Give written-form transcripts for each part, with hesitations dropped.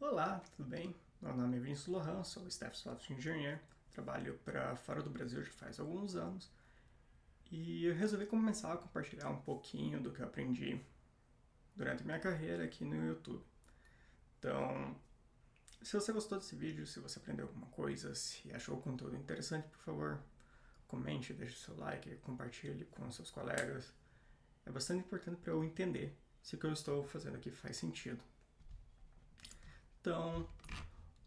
Olá, tudo bem? Meu nome é Vinícius Lohan, sou Staff Software Engineer, trabalho para fora do Brasil já faz alguns anos e eu resolvi começar a compartilhar um pouquinho do que eu aprendi durante a minha carreira aqui no YouTube. Então, se você gostou desse vídeo, se você aprendeu alguma coisa, se achou o conteúdo interessante, por favor, comente, deixe seu like, compartilhe com seus colegas. É bastante importante para eu entender se o que eu estou fazendo aqui faz sentido. Então,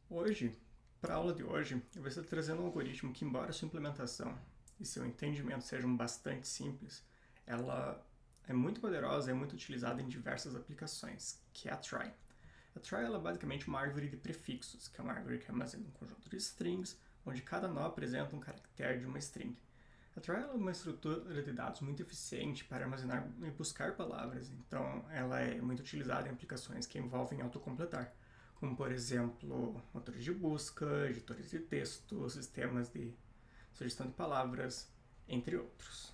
hoje, para a aula de hoje, eu vou estar trazendo um algoritmo que, embora sua implementação e seu entendimento sejam bastante simples, ela é muito poderosa e é muito utilizada em diversas aplicações, que é a try. A try ela é basicamente uma árvore de prefixos, que é uma árvore que armazena um conjunto de strings, onde cada nó apresenta um caractere de uma string. A try é uma estrutura de dados muito eficiente para armazenar e buscar palavras, então ela é muito utilizada em aplicações que envolvem autocompletar, como por exemplo motores de busca, editores de texto, sistemas de sugestão de palavras, entre outros.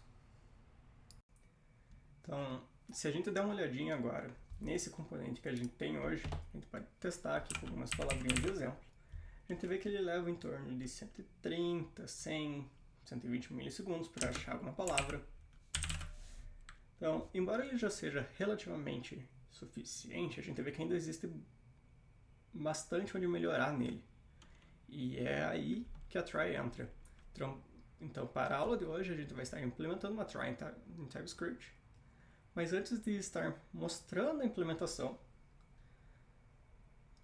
Então, se a gente der uma olhadinha agora nesse componente que a gente tem hoje, a gente pode testar aqui com algumas palavrinhas de exemplo. A gente vê que ele leva em torno de 130, 100, 120 milissegundos para achar alguma palavra. Então, embora ele já seja relativamente suficiente, a gente vê que ainda existe bastante onde melhorar nele. E é aí que a try entra. Então, para a aula de hoje, a gente vai estar implementando uma try em TypeScript. Mas antes de estar mostrando a implementação,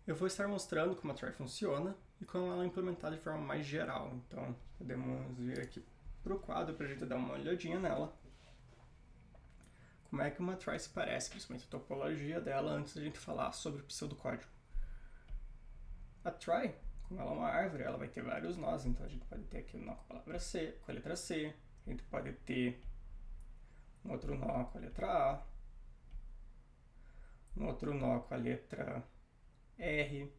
eu vou estar mostrando como a try funciona e como ela é implementada de forma mais geral. Então, podemos vir aqui para o quadro para a gente dar uma olhadinha nela. Como é que uma try se parece, principalmente a topologia dela, antes da gente falar sobre o pseudocódigo. A try, como ela é uma árvore, ela vai ter vários nós, então a gente pode ter aqui um nó com a palavra C, com a letra C, a gente pode ter um outro nó com a letra A, um outro nó com a letra R,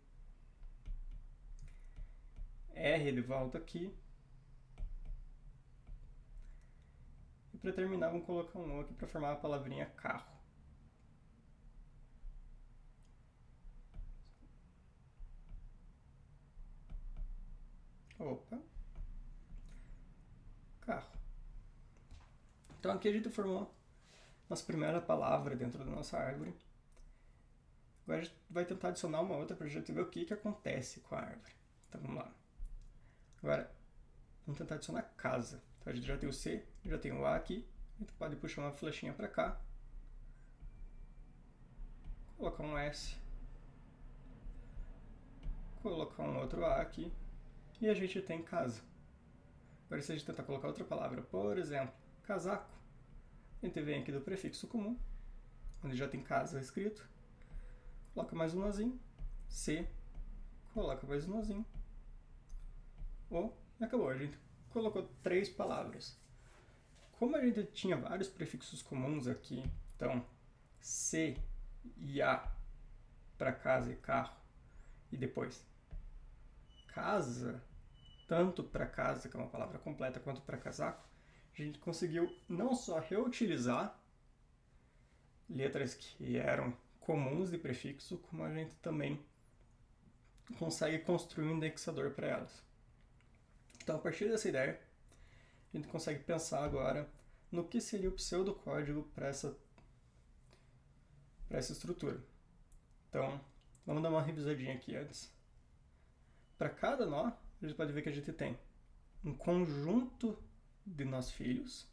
R de volta aqui, e para terminar vamos colocar um nó aqui para formar a palavrinha carro. Opa, carro. Então aqui a gente formou nossa primeira palavra dentro da nossa árvore. Agora a gente vai tentar adicionar uma outra para a gente ver o que acontece com a árvore. Então vamos lá. Agora, vamos tentar adicionar casa. Então a gente já tem o C, já tem o A aqui. A gente pode puxar uma flechinha para cá. Colocar um S. Colocar um outro A aqui. E a gente tem casa. Agora se a gente tentar colocar outra palavra, por exemplo, casaco, a gente vem aqui do prefixo comum, onde já tem casa escrito. Coloca mais um nozinho. C. Coloca mais um nozinho. O. E acabou. A gente colocou 3 palavras. Como a gente tinha vários prefixos comuns aqui, então C e A para casa e carro, e depois casa, tanto para casa, que é uma palavra completa, quanto para casaco, a gente conseguiu não só reutilizar letras que eram comuns de prefixo, como a gente também consegue construir um indexador para elas. Então, a partir dessa ideia, a gente consegue pensar agora no que seria o pseudocódigo para essa estrutura. Então, vamos dar uma revisadinha aqui antes. Para cada nó, a gente pode ver que a gente tem um conjunto de nós filhos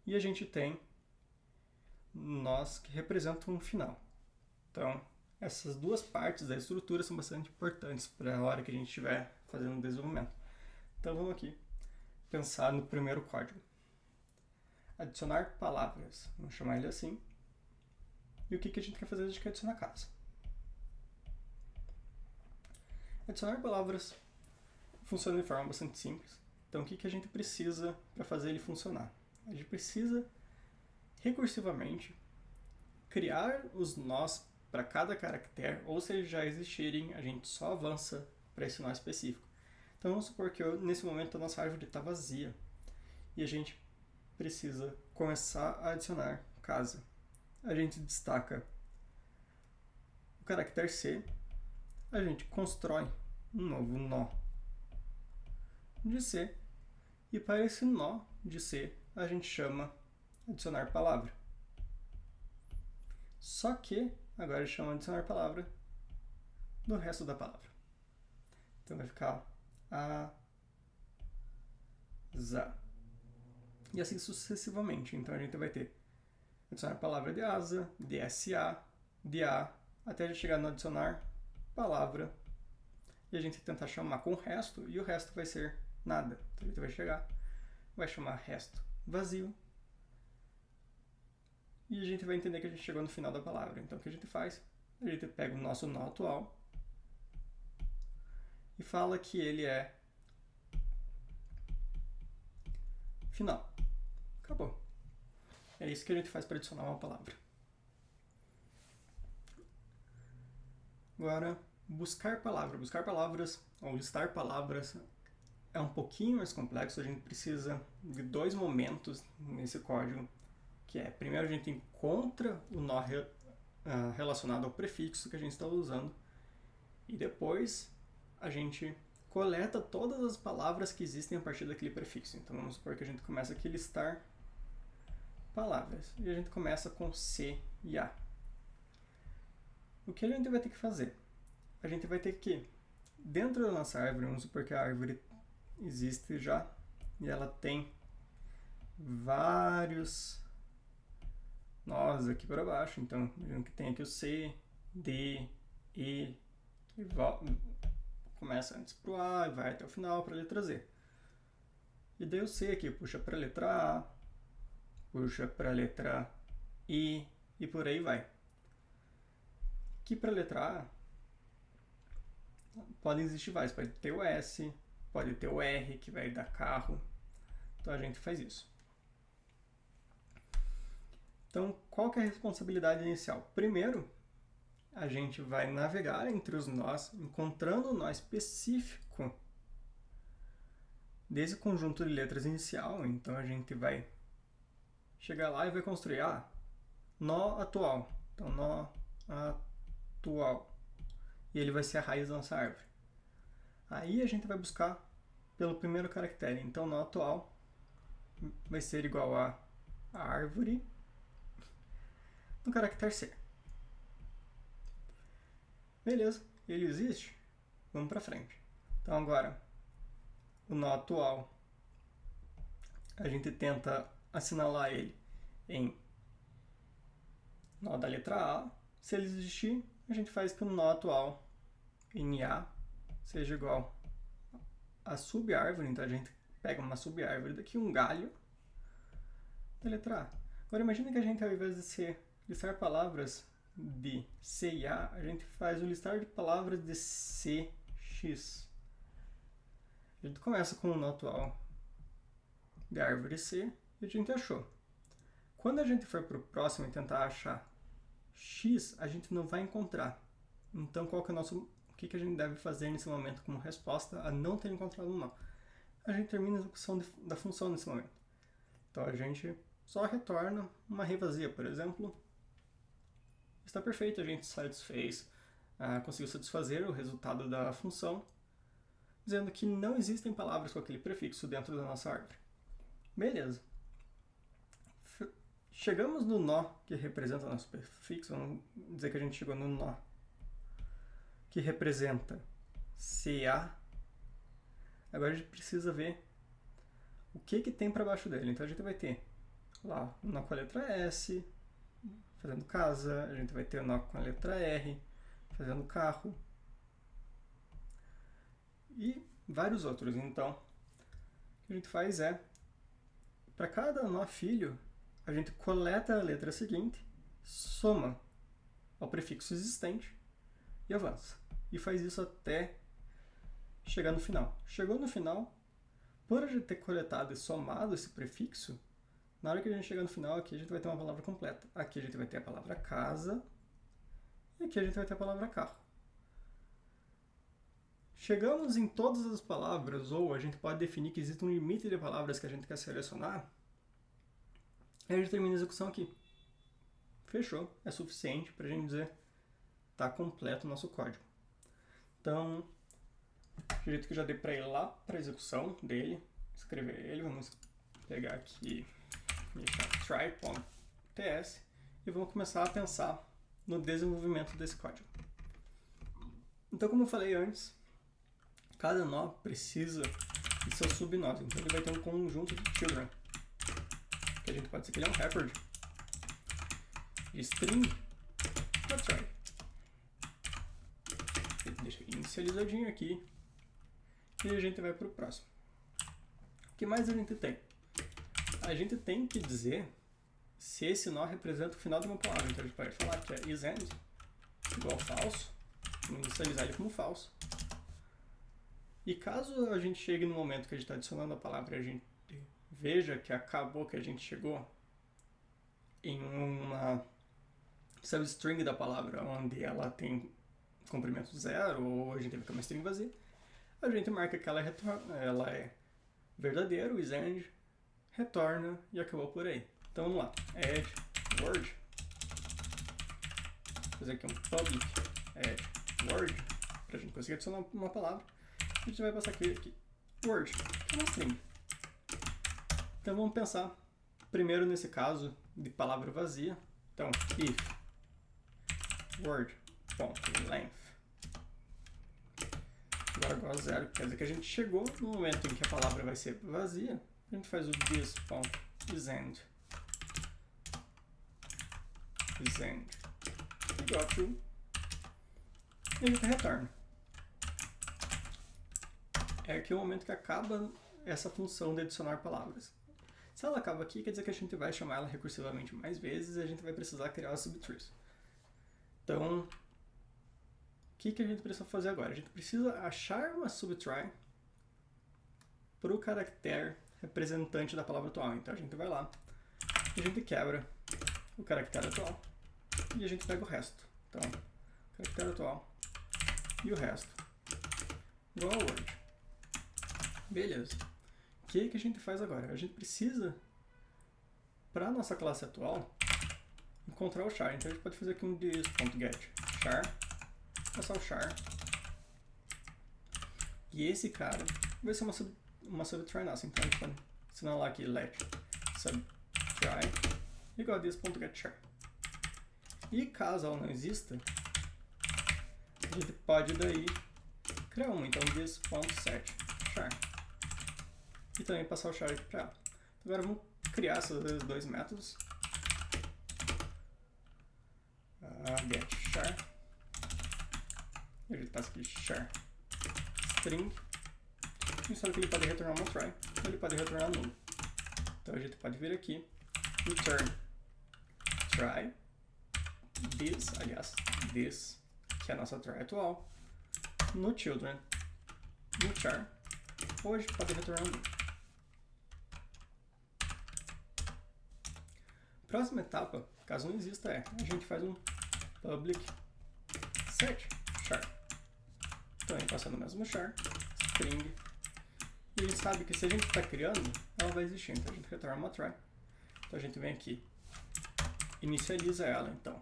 e a gente tem nós que representam um final. Então, essas duas partes da estrutura são bastante importantes para a hora que a gente estiver fazendo o desenvolvimento. Então, vamos aqui pensar no primeiro código. Adicionar palavras. Vamos chamar ele assim. E o que a gente quer fazer? A gente quer adicionar casa. Adicionar palavras funciona de forma bastante simples. Então, o que a gente precisa para fazer ele funcionar? A gente precisa, recursivamente, criar os nós para cada caractere, ou se eles já existirem, a gente só avança para esse nó específico. Então, vamos supor que nesse momento a nossa árvore está vazia e a gente precisa começar a adicionar casa. A gente destaca o caractere C, a gente constrói um novo nó de C, e para esse nó de C a gente chama adicionar palavra. Só que agora a gente chama adicionar palavra do resto da palavra. Então vai ficar asa. E assim sucessivamente. Então a gente vai ter adicionar palavra de asa, de SA, de A, até a gente chegar no adicionar palavra. E a gente tentar chamar com o resto, e o resto vai ser nada. Então a gente vai chegar, vai chamar resto vazio. E a gente vai entender que a gente chegou no final da palavra. Então o que a gente faz? A gente pega o nosso nó atual e fala que ele é final. Acabou. É isso que a gente faz para adicionar uma palavra. Agora, buscar palavra. Buscar palavras ou listar palavras é um pouquinho mais complexo. A gente precisa de 2 momentos nesse código, que é, primeiro a gente encontra o nó relacionado ao prefixo que a gente está usando, e depois a gente coleta todas as palavras que existem a partir daquele prefixo. Então vamos supor que a gente começa aqui a listar palavras, e a gente começa com C e A. O que a gente vai ter que fazer? A gente vai ter que, dentro da nossa árvore, vamos supor que a árvore existe já, e ela tem vários nós aqui para baixo. Então, imagina que tem aqui o C, D, E, e começa antes para o A e vai até o final para a letra Z. E daí o C aqui puxa para a letra A, puxa para a letra I e por aí vai. Aqui para a letra A podem existir vários, pode ter o S, pode ter o R que vai dar carro. Então a gente faz isso. Então, qual que é a responsabilidade inicial? Primeiro, a gente vai navegar entre os nós, encontrando o nó específico desse conjunto de letras inicial. Então, a gente vai chegar lá e vai construir nó atual. Então, nó atual. E ele vai ser a raiz da nossa árvore. Aí a gente vai buscar pelo primeiro caractere. Então, nó atual vai ser igual a árvore no caractere C. Beleza, ele existe? Vamos para frente. Então agora, o nó atual, a gente tenta assinalar ele em nó da letra A. Se ele existir, a gente faz que o nó atual em A seja igual a subárvore. Então a gente pega uma subárvore daqui, um galho da letra A. Agora imagina que a gente, ao invés de listar palavras de C e A gente faz o listar de palavras de C, X. A gente começa com o nó atual de árvore C e a gente achou. Quando a gente for para o próximo e tentar achar X, a gente não vai encontrar. Então, qual que é o que a gente deve fazer nesse momento como resposta a não ter encontrado um nó? A gente termina a execução da função nesse momento. Então, a gente só retorna uma array vazia, por exemplo. Está perfeito, a gente satisfez, conseguiu satisfazer o resultado da função, dizendo que não existem palavras com aquele prefixo dentro da nossa árvore. Beleza. Chegamos no nó que representa o nosso prefixo, vamos dizer que a gente chegou no nó que representa CA. Agora a gente precisa ver o que tem para baixo dele. Então a gente vai ter lá o nó com a letra S, fazendo casa, a gente vai ter o nó com a letra R, fazendo carro, e vários outros. Então, o que a gente faz é, para cada nó filho, a gente coleta a letra seguinte, soma ao prefixo existente e avança. E faz isso até chegar no final. Chegou no final, por a gente ter coletado e somado esse prefixo, na hora que a gente chegar no final, aqui a gente vai ter uma palavra completa. Aqui a gente vai ter a palavra casa, e aqui a gente vai ter a palavra carro. Chegamos em todas as palavras, ou a gente pode definir que existe um limite de palavras que a gente quer selecionar, e a gente termina a execução aqui. Fechou, é suficiente para a gente dizer está completo o nosso código. Então, acredito que já dei para ir lá para a execução dele, escrever ele. Vamos pegar aqui, deixar try.ts e vamos começar a pensar no desenvolvimento desse código. Então, como eu falei antes, cada nó precisa de seus subnós. Então, ele vai ter um conjunto de children, que a gente pode dizer que ele é um record de string da try. Deixa inicializadinho aqui e a gente vai para o próximo. O que mais a gente tem? A gente tem que dizer se esse nó representa o final de uma palavra. Então a gente pode falar que é isEnd igual falso, vamos inicializar ele como falso. E caso a gente chegue no momento que a gente está adicionando a palavra e a gente veja que acabou, que a gente chegou em uma substring da palavra onde ela tem comprimento zero ou a gente teve uma string vazia, a gente marca que ela é verdadeiro, isEnd, retorna e acabou por aí. Então vamos lá, add word, vou fazer aqui um public add word, para a gente conseguir adicionar uma palavra. A gente vai passar aqui word, que é uma string. Então vamos pensar primeiro nesse caso de palavra vazia. Então if word.length agora igual a zero, quer dizer que a gente chegou no momento em que a palavra vai ser vazia, a gente faz o this.isEnd igual a true e a gente retorna. É aqui o momento que acaba essa função de adicionar palavras. Se ela acaba aqui, quer dizer que a gente vai chamar ela recursivamente mais vezes e a gente vai precisar criar os subtrees. Então, o que a gente precisa fazer agora? A gente precisa achar uma subtry para o caractere representante da palavra atual. Então a gente vai lá e a gente quebra o caractere atual e a gente pega o resto. Então, caractere atual e o resto igual a word. Beleza. O que a gente faz agora? A gente precisa, para a nossa classe atual, encontrar o char. Então a gente pode fazer aqui um this.get char, passar o char. E esse cara vai ser uma subtry nossa. Então a gente pode assinalar aqui let subtry igual a this.get char. E caso ela não exista, a gente pode daí criar uma. Então this.set char. E também passar o char aqui para ela. Agora vamos criar esses dois métodos. Get char. E a gente passa aqui char string. E sabe que ele pode retornar uma try. Ou ele pode retornar null. Então a gente pode vir aqui. Return try. This, que é a nossa try atual. No children. No char. Ou a gente pode retornar null. Próxima etapa, caso não exista, a gente faz um public set char. Também passando o mesmo char, string. E a gente sabe que se a gente está criando, ela vai existir. Então a gente retorna uma try. Então a gente vem aqui, inicializa ela. Então,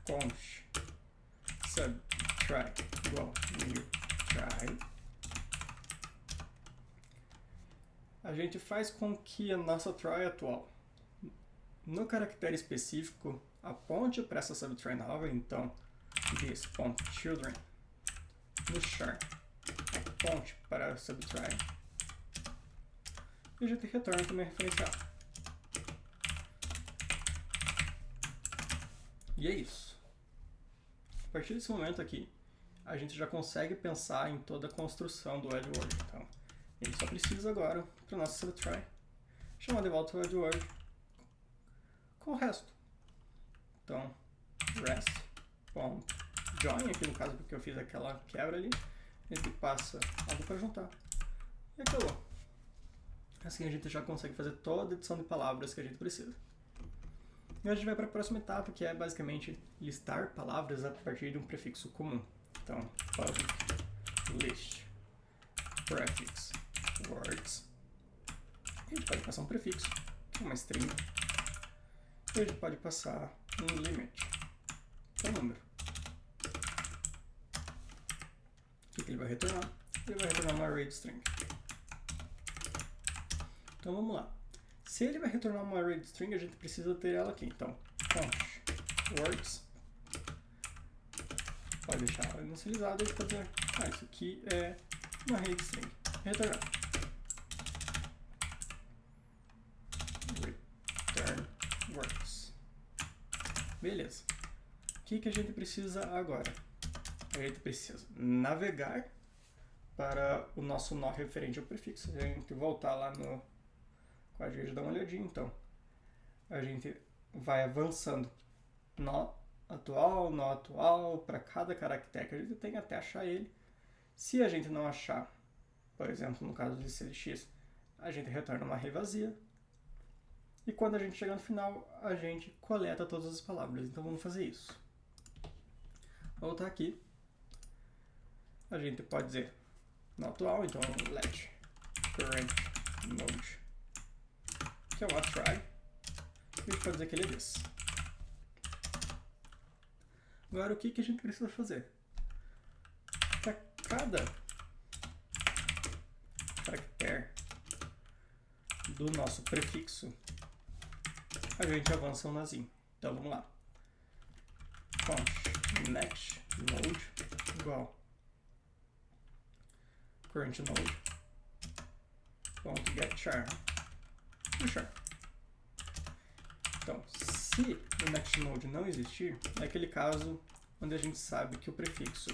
const subtry igual new try. A gente faz com que a nossa try atual, no caractere específico, aponte para essa subtry nova. Então, this.children no char aponte para a subtry. E a gente retorna também referencial. E é isso. A partir desse momento aqui, a gente já consegue pensar em toda a construção do AddWord. Então, ele só precisa agora, para a nossa subtry, chamar de volta o AddWord com o resto. Então, rest.join, aqui no caso porque eu fiz aquela quebra ali, a gente passa algo para juntar. E acabou. Assim a gente já consegue fazer toda a edição de palavras que a gente precisa. E a gente vai para a próxima etapa, que é basicamente listar palavras a partir de um prefixo comum. Então, public list prefix words. A gente pode passar um prefixo, uma string. E a gente pode passar um limit, que é um número. ele vai retornar? Ele vai retornar uma array de string. Então vamos lá. Se ele vai retornar uma array de string, a gente precisa ter ela aqui. Então, const words. Pode deixar ela inicializada e fazer. Isso aqui é uma array de string. Retornar. Return words. Beleza. O que a gente precisa agora? A gente precisa navegar para o nosso nó referente ao prefixo. A gente voltar lá no quadro e dar uma olhadinha. Então, a gente vai avançando nó atual, para cada caractere que a gente tem até achar ele. Se a gente não achar, por exemplo, no caso de CLX, a gente retorna uma array vazia. E quando a gente chegar no final, a gente coleta todas as palavras. Então vamos fazer isso. Voltar aqui. A gente pode dizer no atual, então let current node, que é uma try. E a gente pode dizer que ele é this. Agora o que a gente precisa fazer? Para cada caractere do nosso prefixo, a gente avança um nazinho. Então vamos lá. Const next node igual current node ponto get char e char. Então, se o next node não existir, é aquele caso onde a gente sabe que o prefixo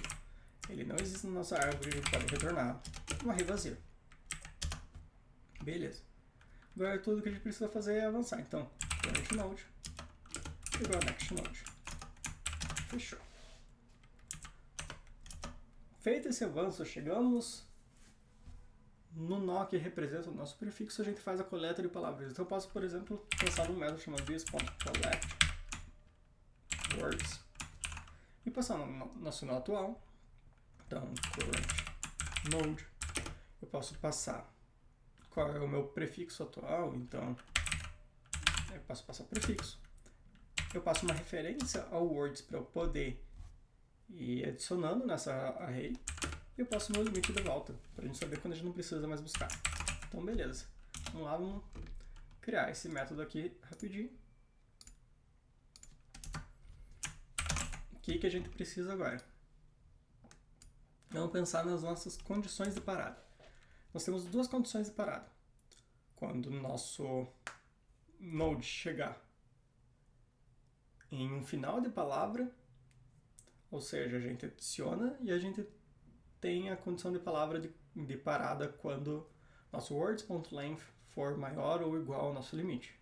ele não existe na nossa árvore, a gente pode retornar uma array vazia. Beleza. Agora tudo que a gente precisa fazer é avançar. Então, current node igual next node. Fechou. Feito esse avanço, chegamos no nó que representa o nosso prefixo, a gente faz a coleta de palavras. Então eu posso, por exemplo, pensar num método chamado this.collect words e passar no nosso nó atual. Então, current node. Eu posso passar qual é o meu prefixo atual, então eu posso passar prefixo. Eu passo uma referência ao words para eu poder ir adicionando nessa array. E eu passo meu limite de volta, para a gente saber quando a gente não precisa mais buscar. Então, beleza. Vamos lá, vamos criar esse método aqui rapidinho. O que a gente precisa agora? Vamos pensar nas nossas condições de parada. Nós temos duas condições de parada. Quando o nosso node chegar em um final de palavra, ou seja, a gente adiciona e a gente tem a condição de palavra de parada quando nosso words.length for maior ou igual ao nosso limite.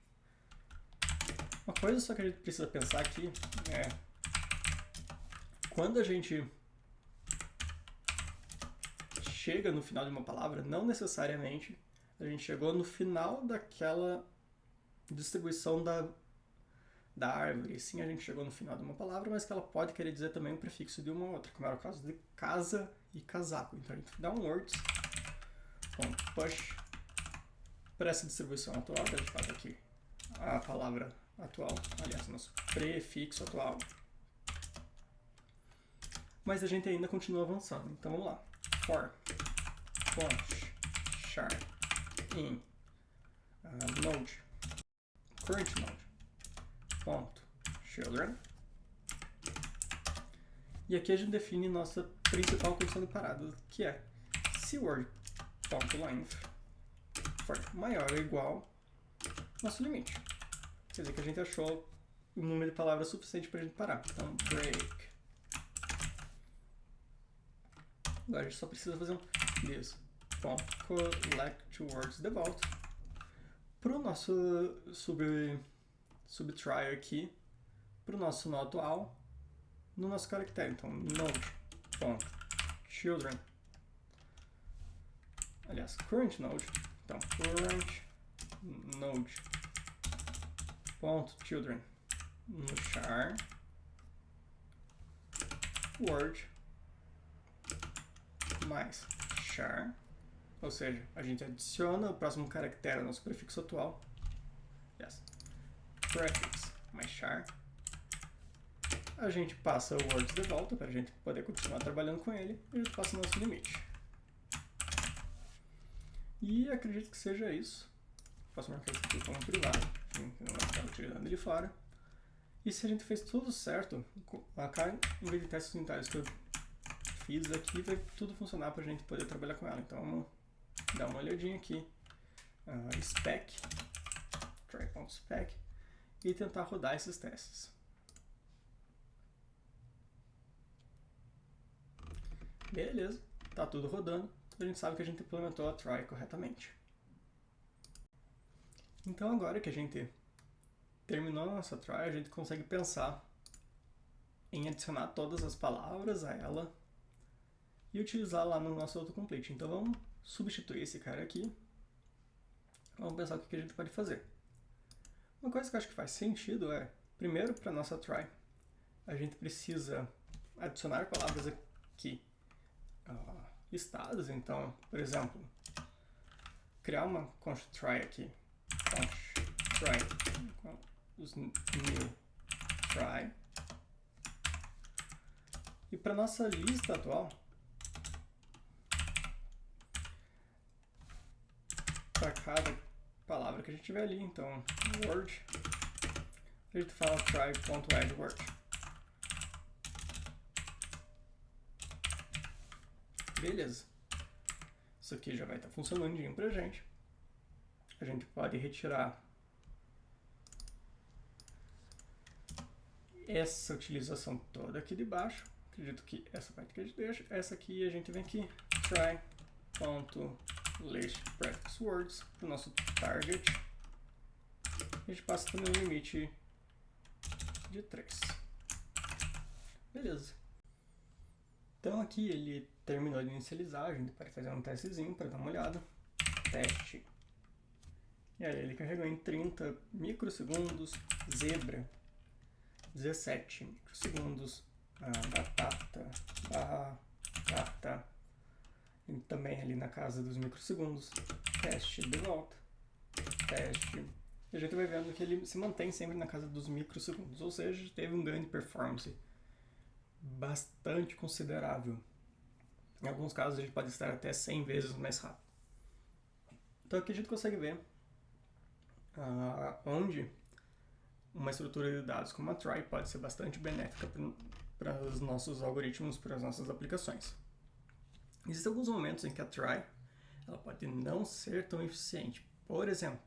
Uma coisa só que a gente precisa pensar aqui é quando a gente chega no final de uma palavra, não necessariamente a gente chegou no final daquela distribuição da árvore. Sim, a gente chegou no final de uma palavra, mas que ela pode querer dizer também um prefixo de uma outra, como era o caso de casa e casaco. Então a gente dá um words, push para essa distribuição atual, que a gente faz aqui a palavra atual, aliás, nosso prefixo atual. Mas a gente ainda continua avançando. Então vamos lá. For const char in node current node ponto children. E aqui a gente define nossa principal condição de parada, que é se word.length for maior ou igual nosso limite. Quer dizer que a gente achou um número de palavras suficiente para a gente parar. Então, break. Agora a gente só precisa fazer um this.collect words de volta para o nosso subtry aqui, para o nosso nó atual, no nosso caractere. Então, node.children, aliás, current node, então, current node.children no char word mais char, ou seja, a gente adiciona o próximo caractere ao nosso prefixo atual. Yes. Prefix mais char A gente passa o words de volta para a gente poder continuar trabalhando com ele e a gente passa o nosso limite. E acredito que seja isso. Posso marcar isso aqui como privado, que não vai ficar utilizando ele fora. E se a gente fez tudo certo, em vez de testes unitários que eu fiz aqui, vai tudo funcionar para a gente poder trabalhar com ela. Então vamos dar uma olhadinha aqui. Spec, try.spec, e tentar rodar esses testes. Beleza, tá tudo rodando, a gente sabe que a gente implementou a try corretamente. Então agora que a gente terminou a nossa try, a gente consegue pensar em adicionar todas as palavras a ela e utilizar lá no nosso autocomplete. Então vamos substituir esse cara aqui. Vamos pensar o que a gente pode fazer. Uma coisa que eu acho que faz sentido é, primeiro para nossa try, a gente precisa adicionar palavras aqui listadas. Então, por exemplo, criar uma const try aqui. Const try, os new try. E para nossa lista atual, para cada palavra que a gente tiver ali, então word, a gente fala try.addWord. Beleza. Isso aqui já vai estar funcionando pra gente. A gente pode retirar essa utilização toda aqui de baixo. Acredito que essa parte que a gente deixa. Essa aqui a gente vem aqui, try.list prefix words para o nosso target. A gente passa também um limite de 3. Beleza. Então aqui ele terminou de inicializar, a gente pode fazer um testezinho para dar uma olhada. Teste. E aí ele carregou em 30 microsegundos, zebra, 17 microsegundos, batata, e também ali na casa dos microsegundos, teste de volta, teste. E a gente vai vendo que ele se mantém sempre na casa dos microsegundos, ou seja, teve um ganho de performance bastante considerável. Em alguns casos ele pode estar até 100 vezes mais rápido. Então aqui a gente consegue ver onde uma estrutura de dados como a try pode ser bastante benéfica para os nossos algoritmos, para as nossas aplicações. Existem alguns momentos em que a try ela pode não ser tão eficiente. Por exemplo,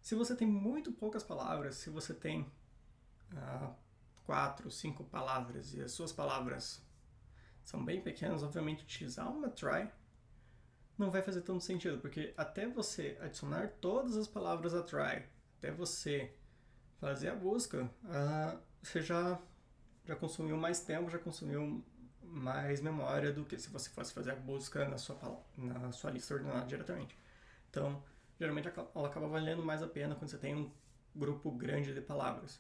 se você tem muito poucas palavras, se você tem 4, 5 palavras e as suas palavras são bem pequenas, obviamente utilizar uma try não vai fazer tanto sentido, porque até você adicionar todas as palavras à try, até você fazer a busca, você já consumiu mais tempo, já consumiu mais memória do que se você fosse fazer a busca na sua lista ordenada diretamente. Então, geralmente ela acaba valendo mais a pena quando você tem um grupo grande de palavras.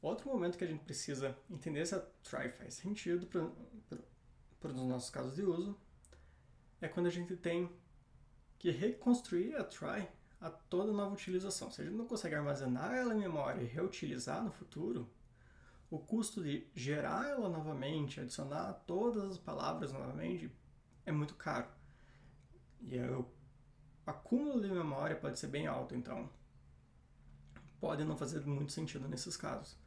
Outro momento que a gente precisa entender se a try faz sentido para os nossos casos de uso é quando a gente tem que reconstruir a try a toda nova utilização. Se a gente não consegue armazenar ela em memória e reutilizar no futuro, o custo de gerar ela novamente, adicionar todas as palavras novamente, é muito caro. E o acúmulo de memória pode ser bem alto, então pode não fazer muito sentido nesses casos.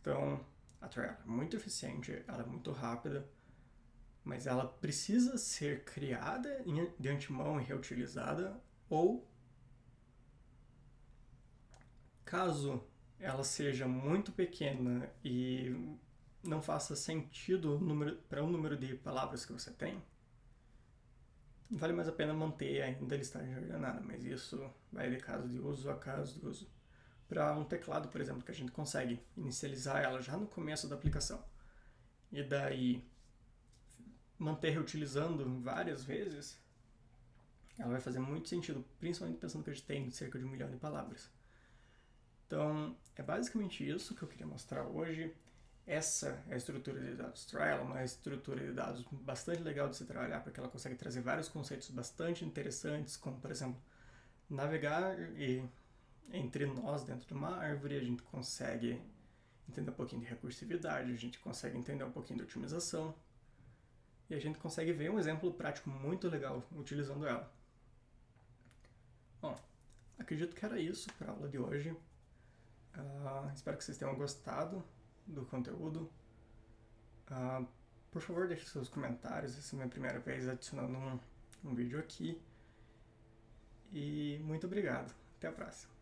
Então, a try é muito eficiente, ela é muito rápida, mas ela precisa ser criada de antemão e reutilizada, ou caso ela seja muito pequena e não faça sentido para o número de palavras que você tem, vale mais a pena manter ainda a listagem ordenada, mas isso vai de caso de uso a caso de uso. Para um teclado, por exemplo, que a gente consegue inicializar ela já no começo da aplicação e daí manter reutilizando várias vezes, ela vai fazer muito sentido, principalmente pensando que a gente tem cerca de 1 milhão de palavras. Então, é basicamente isso que eu queria mostrar hoje. Essa é a estrutura de dados try, ela é uma estrutura de dados bastante legal de se trabalhar, porque ela consegue trazer vários conceitos bastante interessantes, como, por exemplo, navegar entre nós dentro de uma árvore, a gente consegue entender um pouquinho de recursividade, a gente consegue entender um pouquinho de otimização, e a gente consegue ver um exemplo prático muito legal utilizando ela. Bom, acredito que era isso para a aula de hoje. Espero que vocês tenham gostado do conteúdo. Por favor, deixe seus comentários. Essa é a minha primeira vez adicionando um vídeo aqui. E muito obrigado. Até a próxima.